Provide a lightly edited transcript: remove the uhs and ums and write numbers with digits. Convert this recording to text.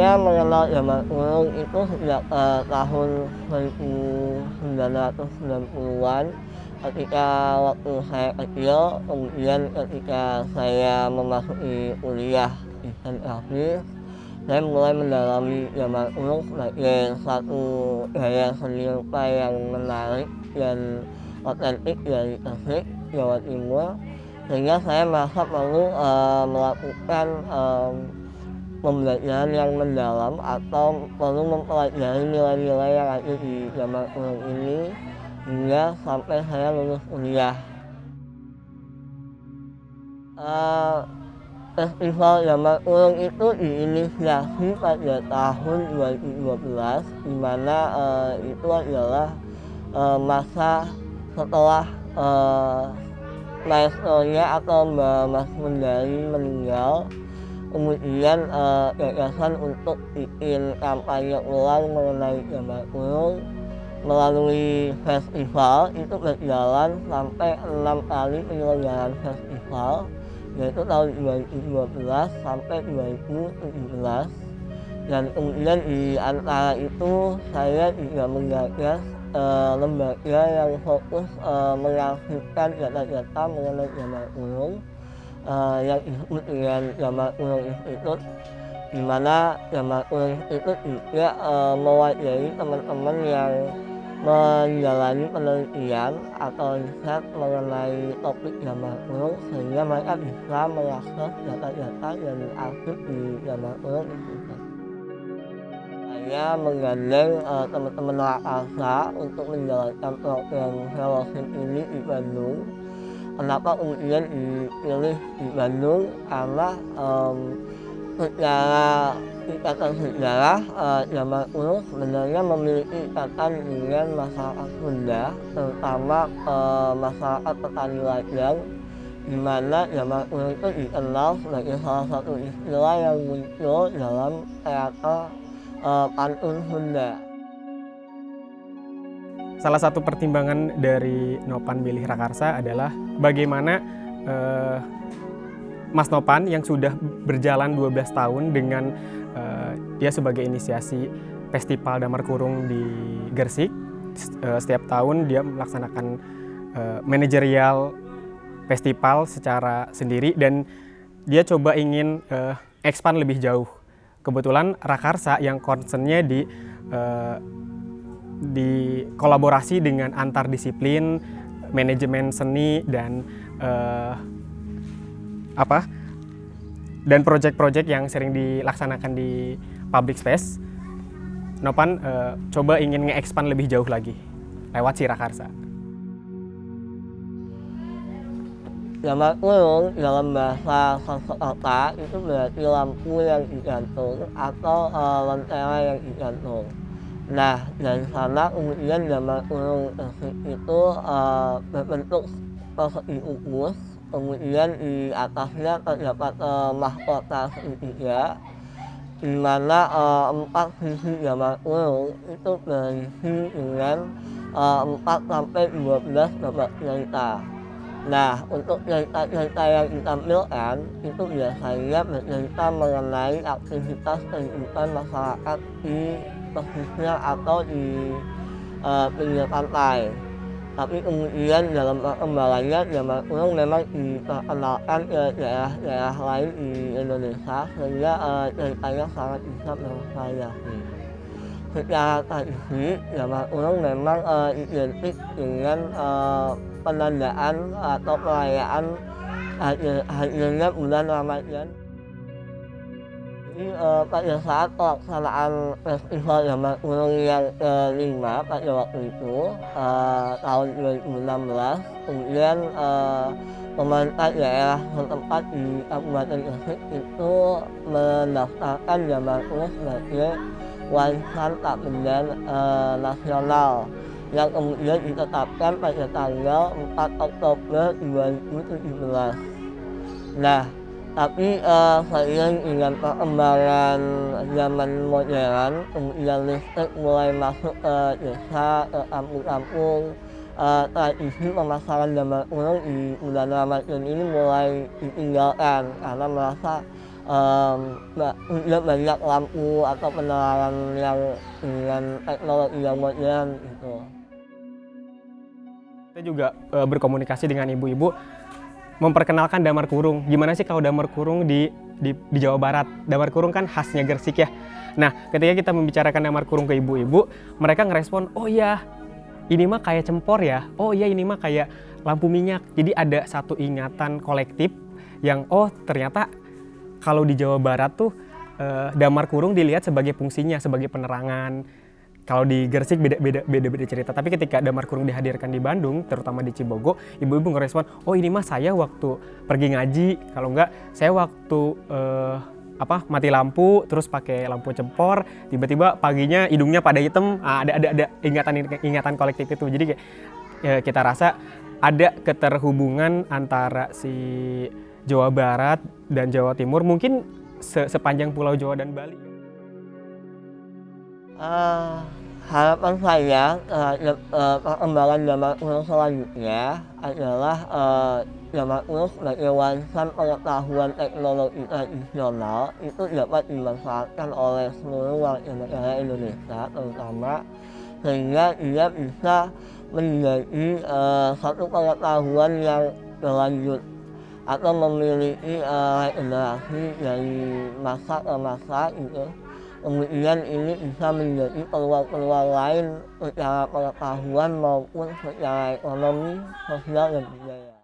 saya mengenal zaman urung itu sejak tahun 1990-an ketika waktu saya kecil, kemudian ketika saya memasuki kuliah di Teknik, saya mulai mendalami zaman urung sebagai satu gaya seni rupa yang menarik dan otentik dari Gresik, Jawa Timur, sehingga saya merasa perlu melakukan pembelajaran yang mendalam atau perlu mempelajari nilai-nilai yang ada di zaman urung ini hingga sampai saya lulus kuliah. Eh, Festival zaman urung itu diinisiasi pada tahun 2012, di mana itu adalah masa setelah maestronya atau Mbak Mas Mendari meninggal. Kemudian gagasan untuk bikin kampanye ulang mengenai zaman urung melalui festival itu berjalan sampai 6 kali penyelenggaraan festival, yaitu tahun 2012 sampai 2017. Dan kemudian di antara itu saya juga menggagas lembaga yang fokus mengarsipkan data-data mengenai zaman urung yang disebut dengan Zaman Urung Institute, di mana Zaman Urung Institute juga mewadahi teman-teman yang menjalani penelitian atau riset mengenai topik zaman urung sehingga mereka bisa mengakses data-data yang arsip di Zaman Urung Institute. Saya menggandeng teman-teman Rakarsa untuk menjalankan program fellowship ini di Bandung. Kenapa kemudian dipilih di Bandung? Karena secara ikatan sejarah zaman urung sebenarnya memiliki ikatan dengan masyarakat Sunda, terutama masyarakat petani ladang, di mana zaman urung itu dikenal sebagai salah satu istilah yang muncul dalam teater pantun Sunda. Salah satu pertimbangan dari Nopan milih Rakarsa adalah bagaimana Mas Nopan yang sudah berjalan 12 tahun dengan dia sebagai inisiasi Festival Damar Kurung di Gresik. Setiap tahun dia melaksanakan manajerial festival secara sendiri dan dia coba ingin expand lebih jauh. Kebetulan Rakarsa yang concernnya di kolaborasi dengan antar disiplin, manajemen seni dan dan proyek-proyek yang sering dilaksanakan di public space. Nopan coba ingin nge-expand lebih jauh lagi lewat si Rakarsa. Zaman urung dalam bahasa Sanskerta itu berarti lampu yang digantung atau lentera yang digantung. Nah, dari sana kemudian zaman urung Gresik itu berbentuk persegi ukus, kemudian di atasnya terdapat mahkota segitiga, di mana 4 sisi zaman urung itu berisi dengan 4 sampai 12 babak cerita. Nah, untuk cerita-cerita yang ditampilkan itu biasanya bercerita mengenai aktivitas kehidupan masyarakat di pesisir atau di pinggir pantai. Tapi kemudian dalam perkembangannya zaman urung memang diperkenalkan ke daerah-daerah lain di Indonesia sehingga ceritanya sangat bisa bervariasi. Secara tradisi zaman urung memang identik dengan penandaan atau perayaan hadirnya bulan Ramadan. Jadi pada saat pelaksanaan festival zaman urung yang kelima pada waktu itu tahun 2016, kemudian pemerintah daerah setempat di Kabupaten Gresik itu mendaftarkan zaman urung sebagai warisan tak benda nasional yang kemudian ditetapkan pada tanggal 4 Oktober 2017. Nah, tapi seiring dengan perkembangan zaman modern, kemudian listrik mulai masuk ke desa, ke kampung-kampung, tradisi pemasaran zaman urung di bulan Ramadan ini mulai ditinggalkan karena merasa udah banyak lampu atau penerangan yang dengan teknologi yang modern gitu. Kita juga berkomunikasi dengan ibu-ibu, memperkenalkan damar kurung. Gimana sih kalau damar kurung di Jawa Barat? Damar kurung kan khasnya Gresik ya. Nah, ketika kita membicarakan damar kurung ke ibu-ibu, mereka ngerespon, oh iya, ini mah kayak cempor ya. Oh iya, ini mah kayak lampu minyak. Jadi ada satu ingatan kolektif yang oh ternyata kalau di Jawa Barat tuh damar kurung dilihat sebagai fungsinya sebagai penerangan. Kalau di Gresik beda cerita. Tapi ketika damar kurung dihadirkan di Bandung, terutama di Cibogo, ibu-ibu ngerespon, oh ini mah saya waktu pergi ngaji, kalau enggak saya waktu mati lampu terus pakai lampu cempor, tiba-tiba paginya hidungnya pada hitam. Ada ingatan kolektif itu. Jadi kita rasa ada keterhubungan antara si Jawa Barat dan Jawa Timur, mungkin sepanjang Pulau Jawa dan Bali. Harapan saya perkembangan damar kurung selanjutnya adalah damar kurung sebagai warisan pengetahuan teknologi tradisional itu dapat dimanfaatkan oleh seluruh warga negara Indonesia terutama, sehingga dia bisa menjadi satu pengetahuan yang berlanjut atau memiliki regenerasi dari masa ke masa gitu. Kemudian ini bisa menjadi peluang-peluang lain secara pengetahuan maupun secara ekonomi, sosial, dan budaya.